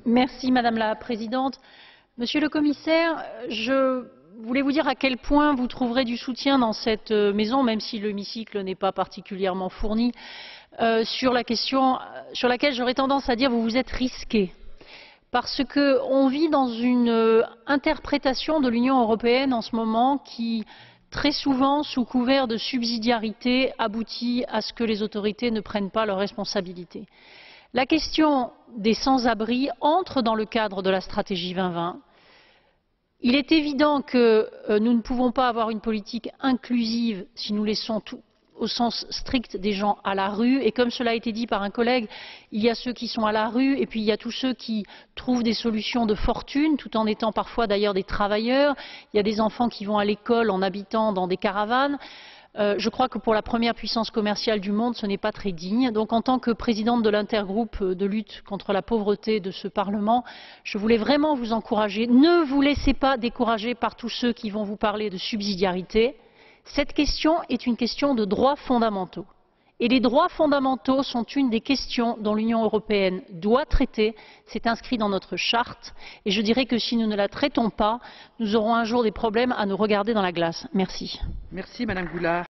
Merci Madame la Présidente. Monsieur le Commissaire, je voulais vous dire à quel point vous trouverez du soutien dans cette maison, même si l'hémicycle n'est pas particulièrement fourni, sur la question sur laquelle j'aurais tendance à dire vous vous êtes risqué. Parce qu'on vit dans une interprétation de l'Union européenne en ce moment qui, très souvent, sous couvert de subsidiarité, aboutit à ce que les autorités ne prennent pas leurs responsabilités. La question des sans-abri entre dans le cadre de la stratégie 2020. Il est évident que nous ne pouvons pas avoir une politique inclusive si nous laissons tout, au sens strict des gens à la rue. Et comme cela a été dit par un collègue, il y a ceux qui sont à la rue et puis il y a tous ceux qui trouvent des solutions de fortune, tout en étant parfois d'ailleurs des travailleurs. Il y a des enfants qui vont à l'école en habitant dans des caravanes. Je crois que pour la première puissance commerciale du monde, ce n'est pas très digne. Donc en tant que présidente de l'intergroupe de lutte contre la pauvreté de ce Parlement, je voulais vraiment vous encourager. Ne vous laissez pas décourager par tous ceux qui vont vous parler de subsidiarité. Cette question est une question de droits fondamentaux. Et les droits fondamentaux sont une des questions dont l'Union européenne doit traiter. C'est inscrit dans notre charte. Et je dirais que si nous ne la traitons pas, nous aurons un jour des problèmes à nous regarder dans la glace. Merci. Merci Madame Goulard.